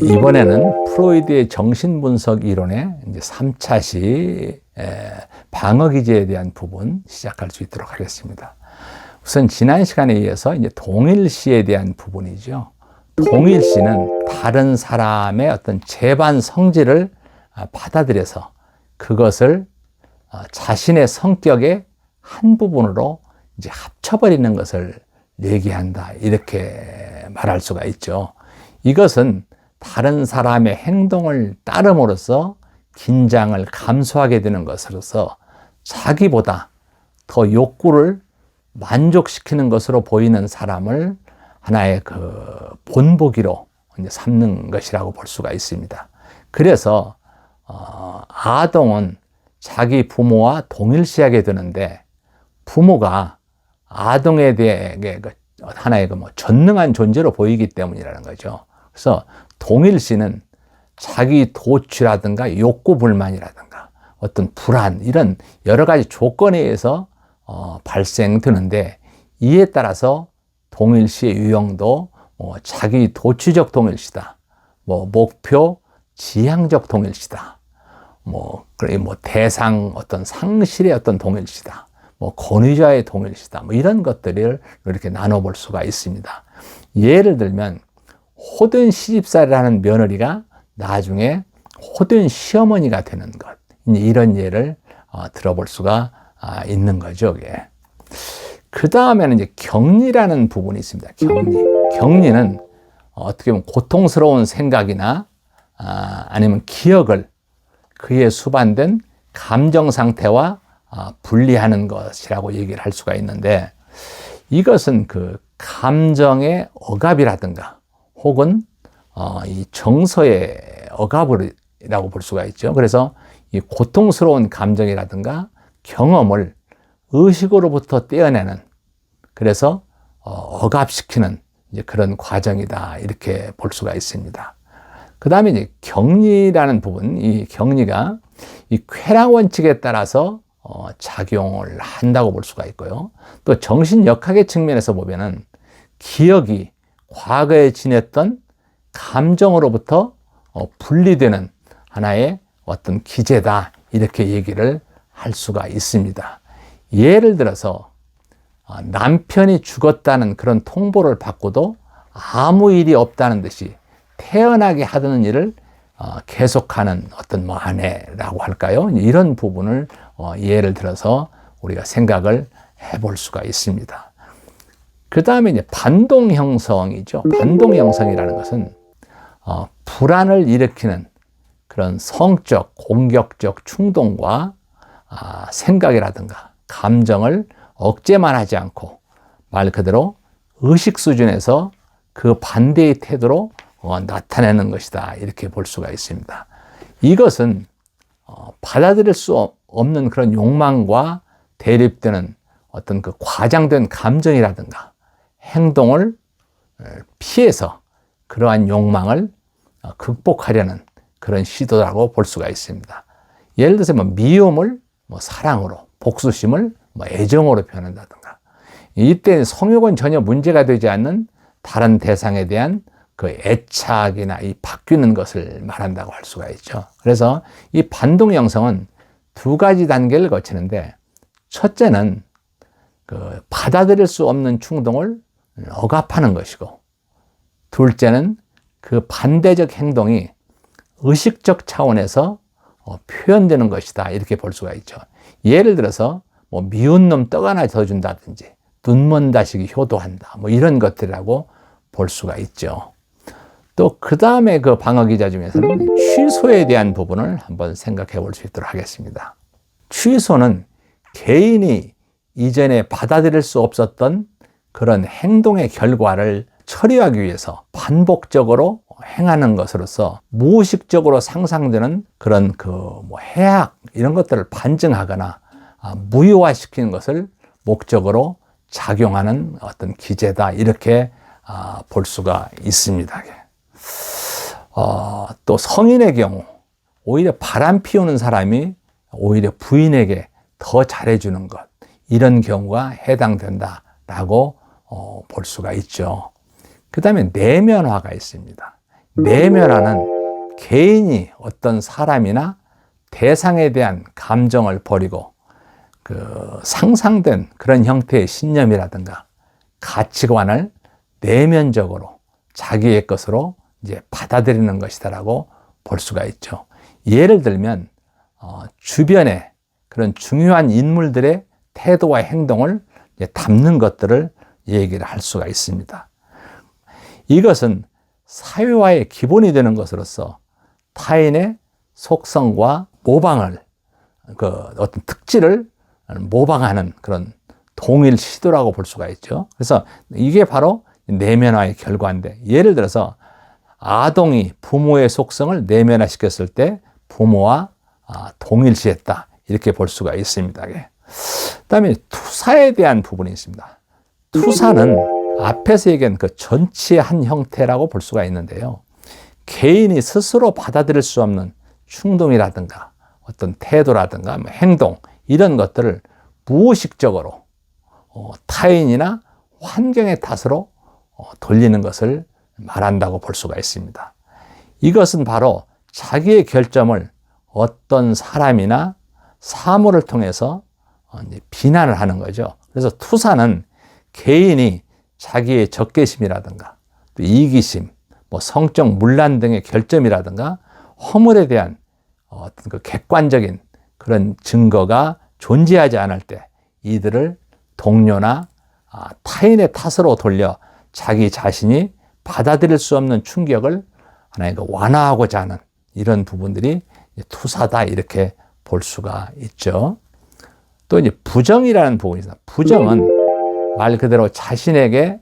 이번에는 프로이드의 정신분석 이론의 이제 3차시 방어기제에 대한 부분 시작할 수 있도록 하겠습니다. 우선 지난 시간에 이어서 이제 동일시에 대한 부분이죠. 동일시는 다른 사람의 어떤 재반 성질을 받아들여서 그것을 자신의 성격의 한 부분으로 이제 합쳐버리는 것을 얘기한다. 이렇게 말할 수가 있죠. 이것은 다른 사람의 행동을 따름으로써 긴장을 감수하게 되는 것으로서 자기보다 더 욕구를 만족시키는 것으로 보이는 사람을 하나의 그 본보기로 이제 삼는 것이라고 볼 수가 있습니다. 그래서 아동은 자기 부모와 동일시하게 되는데 부모가 아동에 대해 하나의 전능한 존재로 보이기 때문이라는 거죠. 그래서 동일시는 자기 도취라든가 욕구 불만이라든가 어떤 불안 이런 여러 가지 조건에 의해서 발생되는데 이에 따라서 동일시의 유형도 자기 도취적 동일시다, 목표 지향적 동일시다, 대상 어떤 상실의 어떤 동일시다, 권위자의 동일시다, 이런 것들을 이렇게 나눠볼 수가 있습니다. 예를 들면 호된 시집살이라는 며느리가 나중에 호된 시어머니가 되는 것, 이런 예를 들어볼 수가 있는 거죠. 그 다음에는 이제 격리라는 부분이 있습니다. 격리는 어떻게 보면 고통스러운 생각이나 아니면 기억을 그에 수반된 감정 상태와 분리하는 것이라고 얘기를 할 수가 있는데, 이것은 그 감정의 억압이라든가 혹은 이 정서의 억압이라고 볼 수가 있죠. 그래서 이 고통스러운 감정이라든가 경험을 의식으로부터 떼어내는, 그래서 억압시키는 이제 그런 과정이다, 이렇게 볼 수가 있습니다. 그 다음에 이제 격리라는 부분, 이 격리가 이 쾌락 원칙에 따라서 작용을 한다고 볼 수가 있고요. 또 정신역학의 측면에서 보면은 기억이 과거에 지냈던 감정으로부터 분리되는 하나의 어떤 기제다, 이렇게 얘기를 할 수가 있습니다. 예를 들어서 남편이 죽었다는 그런 통보를 받고도 아무 일이 없다는 듯이 태연하게 하던 일을 계속하는 어떤 아내라고 할까요? 이런 부분을 예를 들어서 우리가 생각을 해볼 수가 있습니다. 그 다음에 이제 반동 형성이죠. 반동 형성이라는 것은 불안을 일으키는 그런 성적, 공격적 충동과 생각이라든가 감정을 억제만 하지 않고 말 그대로 의식 수준에서 그 반대의 태도로 나타내는 것이다, 이렇게 볼 수가 있습니다. 이것은 받아들일 수 없는 그런 욕망과 대립되는 어떤 그 과장된 감정이라든가 행동을 피해서 그러한 욕망을 극복하려는 그런 시도라고 볼 수가 있습니다. 예를 들어서 미움을 사랑으로, 복수심을 애정으로 표현한다든가, 이때 성욕은 전혀 문제가 되지 않는 다른 대상에 대한 그 애착이나 이 바뀌는 것을 말한다고 할 수가 있죠. 그래서 이 반동 형성은 두 가지 단계를 거치는데, 첫째는 그 받아들일 수 없는 충동을 억압하는 것이고, 둘째는 그 반대적 행동이 의식적 차원에서 표현되는 것이다, 이렇게 볼 수가 있죠. 예를 들어서 미운 놈 떡 하나 더 준다든지 눈먼 자식이 효도한다, 이런 것들이라고 볼 수가 있죠. 또 그 다음에 그 방어기자 중에서는 취소에 대한 부분을 한번 생각해 볼 수 있도록 하겠습니다. 취소는 개인이 이전에 받아들일 수 없었던 그런 행동의 결과를 처리하기 위해서 반복적으로 행하는 것으로서 무의식적으로 상상되는 그런 해악 이런 것들을 반증하거나 무효화시키는 것을 목적으로 작용하는 어떤 기제다, 이렇게 볼 수가 있습니다. 또 성인의 경우 오히려 바람 피우는 사람이 오히려 부인에게 더 잘해주는 것, 이런 경우가 해당된다라고 볼 수가 있죠. 그 다음에 내면화가 있습니다. 내면화는 개인이 어떤 사람이나 대상에 대한 감정을 버리고 그 상상된 그런 형태의 신념이라든가 가치관을 내면적으로 자기의 것으로 이제 받아들이는 것이다라고 볼 수가 있죠. 예를 들면 주변에 그런 중요한 인물들의 태도와 행동을 담는 것들을 얘기를 할 수가 있습니다. 이것은 사회화의 기본이 되는 것으로서 타인의 속성과 모방을 그 어떤 특질을 모방하는 그런 동일 시도라고 볼 수가 있죠. 그래서 이게 바로 내면화의 결과인데, 예를 들어서 아동이 부모의 속성을 내면화시켰을 때 부모와 동일시했다, 이렇게 볼 수가 있습니다. 그다음에 투사에 대한 부분이 있습니다. 투사는 앞에서 얘기한 그 전치의 한 형태라고 볼 수가 있는데요. 개인이 스스로 받아들일 수 없는 충동이라든가 어떤 태도라든가 행동, 이런 것들을 무의식적으로 타인이나 환경의 탓으로 돌리는 것을 말한다고 볼 수가 있습니다. 이것은 바로 자기의 결점을 어떤 사람이나 사물을 통해서 비난을 하는 거죠. 그래서 투사는 개인이 자기의 적개심이라든가 또 이기심, 성적 문란 등의 결점이라든가 허물에 대한 어떤 그 객관적인 그런 증거가 존재하지 않을 때 이들을 동료나 타인의 탓으로 돌려 자기 자신이 받아들일 수 없는 충격을 하나의 그 완화하고자 하는 이런 부분들이 투사다, 이렇게 볼 수가 있죠. 또 이제 부정이라는 부분이 있습니다. 부정은 말 그대로 자신에게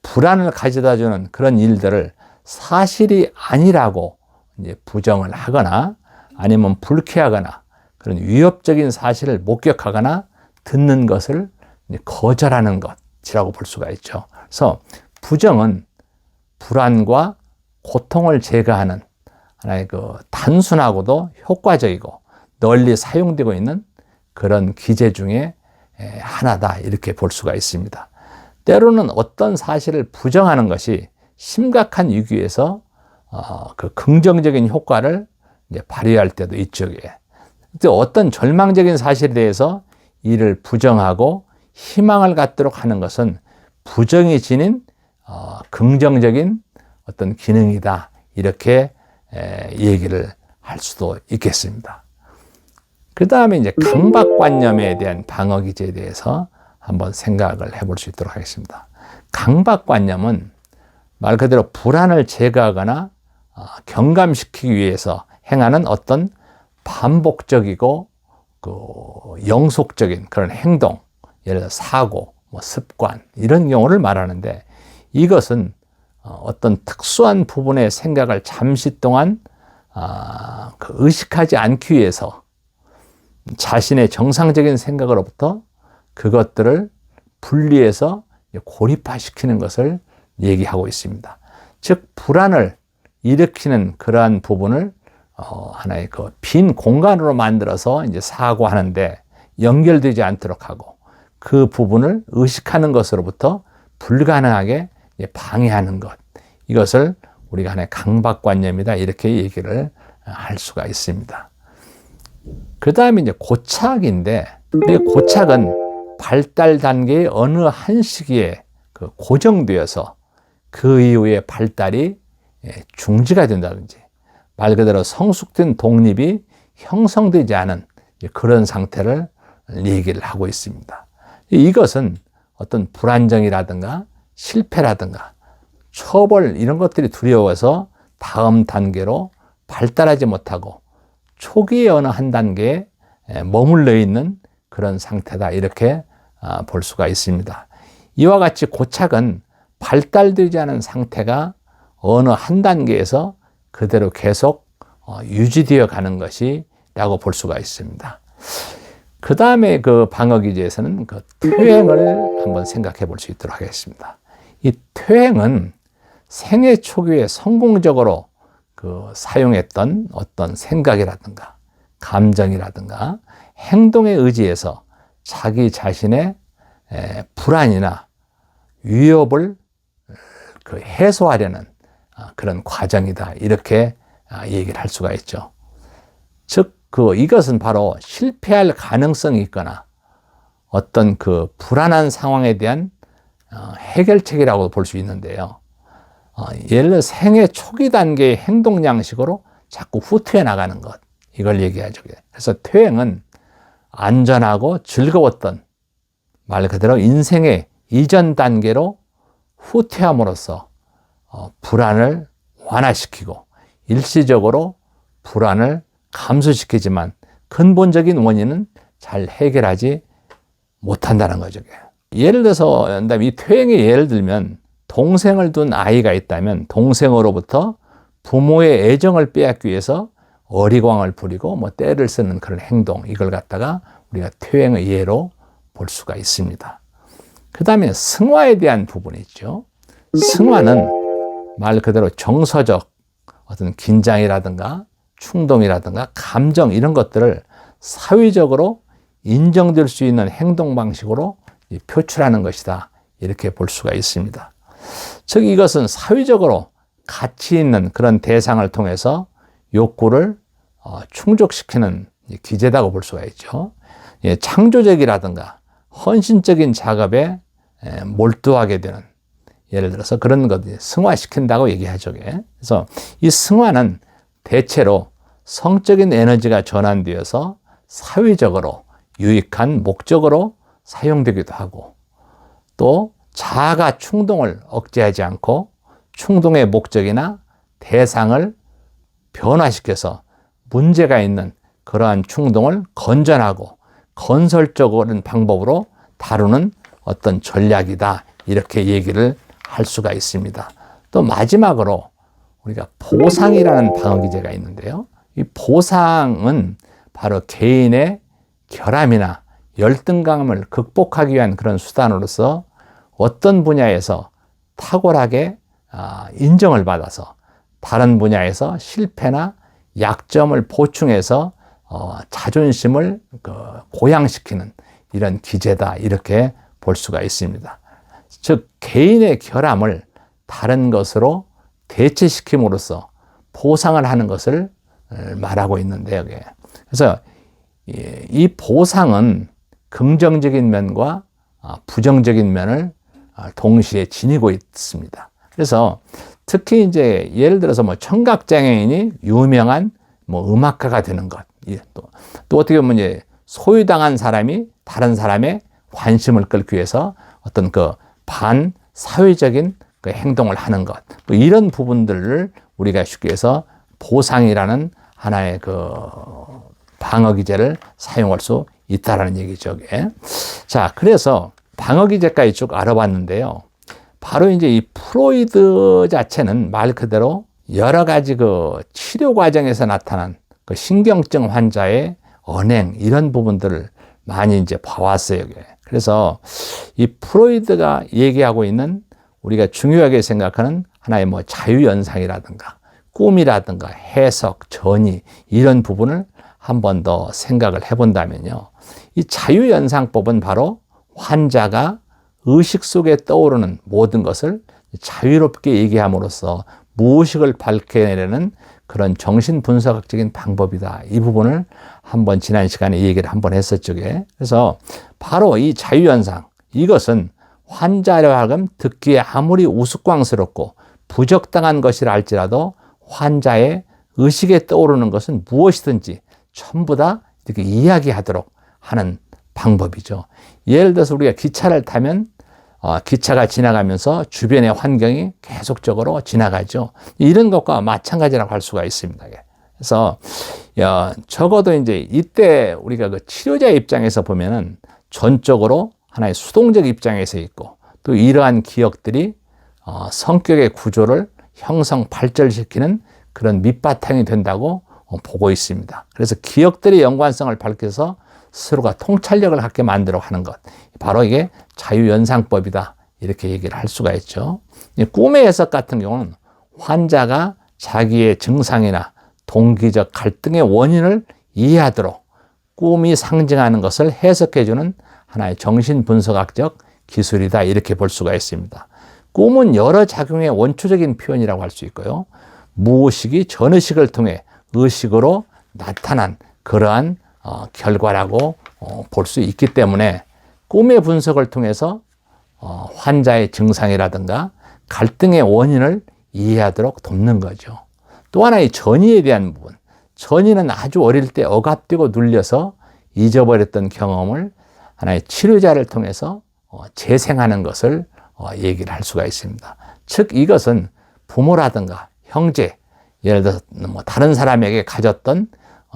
불안을 가져다 주는 그런 일들을 사실이 아니라고 이제 부정을 하거나 아니면 불쾌하거나 그런 위협적인 사실을 목격하거나 듣는 것을 거절하는 것이라고 볼 수가 있죠. 그래서 부정은 불안과 고통을 제거하는 하나의 그 단순하고도 효과적이고 널리 사용되고 있는 그런 기제 중에 하나다, 이렇게 볼 수가 있습니다. 때로는 어떤 사실을 부정하는 것이 심각한 위기에서 그 긍정적인 효과를 이제 발휘할 때도 있죠. 어떤 절망적인 사실에 대해서 이를 부정하고 희망을 갖도록 하는 것은 부정이 지닌 긍정적인 어떤 기능이다, 이렇게 얘기를 할 수도 있겠습니다. 그 다음에 이제 강박관념에 대한 방어 기제에 대해서 한번 생각을 해볼 수 있도록 하겠습니다. 강박관념은 말 그대로 불안을 제거하거나 경감시키기 위해서 행하는 어떤 반복적이고 그 영속적인 그런 행동, 예를 들어 사고, 습관, 이런 경우를 말하는데, 이것은 어떤 특수한 부분의 생각을 잠시 동안 의식하지 않기 위해서 자신의 정상적인 생각으로부터 그것들을 분리해서 고립화시키는 것을 얘기하고 있습니다. 즉, 불안을 일으키는 그러한 부분을 하나의 그 빈 공간으로 만들어서 이제 사고하는데 연결되지 않도록 하고, 그 부분을 의식하는 것으로부터 불가능하게 방해하는 것, 이것을 우리가 하나의 강박관념이다, 이렇게 얘기를 할 수가 있습니다. 그 다음에 이제 고착인데, 이 고착은 발달 단계의 어느 한 시기에 고정되어서 그 이후에 발달이 중지가 된다든지, 말 그대로 성숙된 독립이 형성되지 않은 그런 상태를 얘기를 하고 있습니다. 이것은 어떤 불안정이라든가 실패라든가 처벌, 이런 것들이 두려워서 다음 단계로 발달하지 못하고 초기의 어느 한 단계에 머물러 있는 그런 상태다, 이렇게 볼 수가 있습니다. 이와 같이 고착은 발달되지 않은 상태가 어느 한 단계에서 그대로 계속 유지되어 가는 것이라고 볼 수가 있습니다. 그 다음에 그 방어 기제에서는 그 퇴행을 한번 생각해 볼 수 있도록 하겠습니다. 이 퇴행은 생애 초기에 성공적으로 그 사용했던 어떤 생각이라든가 감정이라든가 행동에 의지해서 자기 자신의 불안이나 위협을 그 해소하려는 그런 과정이다. 이렇게 얘기를 할 수가 있죠. 즉, 이것은 바로 실패할 가능성이 있거나 어떤 불안한 상황에 대한 해결책이라고 볼 수 있는데요. 예를 들어 생애 초기 단계의 행동 양식으로 자꾸 후퇴해 나가는 것. 이걸 얘기하죠. 그래서 퇴행은 안전하고 즐거웠던 말 그대로 인생의 이전 단계로 후퇴함으로써 불안을 완화시키고 일시적으로 불안을 감소시키지만 근본적인 원인은 잘 해결하지 못한다는 거죠. 예를 들어서 이 퇴행의 예를 들면 동생을 둔 아이가 있다면 동생으로부터 부모의 애정을 빼앗기 위해서 어리광을 부리고 때를 쓰는 그런 행동, 이걸 갖다가 우리가 퇴행의 예로 볼 수가 있습니다. 그 다음에 승화에 대한 부분이 있죠. 승화는 말 그대로 정서적 어떤 긴장이라든가 충동이라든가 감정 이런 것들을 사회적으로 인정될 수 있는 행동 방식으로 표출하는 것이다. 이렇게 볼 수가 있습니다. 즉 이것은 사회적으로 가치 있는 그런 대상을 통해서 욕구를 충족시키는 기제다고 볼 수가 있죠. 창조적이라든가 헌신적인 작업에 몰두하게 되는, 예를 들어서 그런 것을 승화시킨다고 얘기하죠. 그래서 이 승화는 대체로 성적인 에너지가 전환되어서 사회적으로 유익한 목적으로 사용되기도 하고, 또 자아가 충동을 억제하지 않고 충동의 목적이나 대상을 변화시켜서 문제가 있는 그러한 충동을 건전하고 건설적인 방법으로 다루는 어떤 전략이다. 이렇게 얘기를 할 수가 있습니다. 또 마지막으로 우리가 보상이라는 방어 기제가 있는데요. 이 보상은 바로 개인의 결함이나 열등감을 극복하기 위한 그런 수단으로서 어떤 분야에서 탁월하게 인정을 받아서 다른 분야에서 실패나 약점을 보충해서 자존심을 고양시키는 이런 기제다. 이렇게 볼 수가 있습니다. 즉 개인의 결함을 다른 것으로 대체시킴으로써 보상을 하는 것을 말하고 있는데요. 그래서 이 보상은 긍정적인 면과 부정적인 면을 동시에 지니고 있습니다. 그래서 특히 이제 예를 들어서 청각장애인이 유명한 음악가가 되는 것, 또 어떻게 보면 이제 소유당한 사람이 다른 사람의 관심을 끌기 위해서 어떤 반사회적인 행동을 하는 것, 이런 부분들을 우리가 쉽게 해서 보상이라는 하나의 방어 기제를 사용할 수 있다라는 얘기죠. 자, 그래서 방어 기제까지 쭉 알아봤는데요. 바로 이제 이 프로이드 자체는 말 그대로 여러 가지 치료 과정에서 나타난 신경증 환자의 언행, 이런 부분들을 많이 이제 봐왔어요. 그래서 이 프로이드가 얘기하고 있는 우리가 중요하게 생각하는 하나의 자유연상이라든가 꿈이라든가 해석, 전이, 이런 부분을 한 번 더 생각을 해본다면요. 이 자유연상법은 바로 환자가 의식 속에 떠오르는 모든 것을 자유롭게 얘기함으로써 무의식을 밝혀내려는 그런 정신분석학적인 방법이다. 이 부분을 한번 지난 시간에 얘기를 한번 했었죠. 그래서 바로 이 자유연상, 이것은 환자로 하여금 듣기에 아무리 우스꽝스럽고 부적당한 것이라 할지라도 환자의 의식에 떠오르는 것은 무엇이든지 전부 다 이렇게 이야기하도록 하는 방법이죠. 예를 들어서 우리가 기차를 타면 기차가 지나가면서 주변의 환경이 계속적으로 지나가죠. 이런 것과 마찬가지라고 할 수가 있습니다. 그래서 적어도 이제 이때 우리가 치료자 입장에서 보면은 전적으로 하나의 수동적 입장에서 있고, 또 이러한 기억들이 성격의 구조를 형성 발전시키는 그런 밑바탕이 된다고 보고 있습니다. 그래서 기억들의 연관성을 밝혀서 스스로가 통찰력을 갖게 만들어 하는 것, 바로 이게 자유연상법이다. 이렇게 얘기를 할 수가 있죠. 꿈의 해석 같은 경우는 환자가 자기의 증상이나 동기적 갈등의 원인을 이해하도록 꿈이 상징하는 것을 해석해주는 하나의 정신분석학적 기술이다. 이렇게 볼 수가 있습니다. 꿈은 여러 작용의 원초적인 표현이라고 할 수 있고요. 무의식이 전의식을 통해 의식으로 나타난 그러한 결과라고 볼 수 있기 때문에 꿈의 분석을 통해서 환자의 증상이라든가 갈등의 원인을 이해하도록 돕는 거죠. 또 하나의 전이에 대한 부분. 전이는 아주 어릴 때 억압되고 눌려서 잊어버렸던 경험을 하나의 치료자를 통해서 재생하는 것을 얘기를 할 수가 있습니다. 즉 이것은 부모라든가 형제, 예를 들어서 뭐 다른 사람에게 가졌던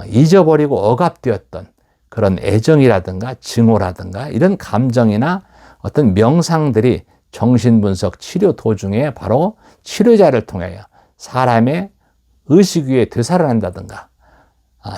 잊어버리고 억압되었던 그런 애정이라든가 증오라든가 이런 감정이나 어떤 명상들이 정신분석 치료 도중에 바로 치료자를 통하여 사람의 의식 위에 되살아난다든가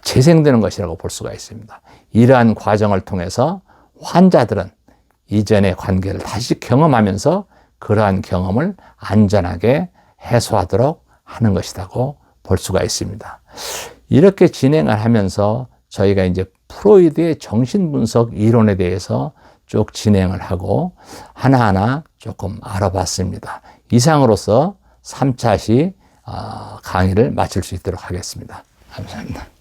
재생되는 것이라고 볼 수가 있습니다. 이러한 과정을 통해서 환자들은 이전의 관계를 다시 경험하면서 그러한 경험을 안전하게 해소하도록 하는 것이라고 볼 수가 있습니다. 이렇게 진행을 하면서 저희가 이제 프로이드의 정신분석 이론에 대해서 쭉 진행을 하고 하나하나 조금 알아봤습니다. 이상으로서 3차 시 강의를 마칠 수 있도록 하겠습니다. 감사합니다.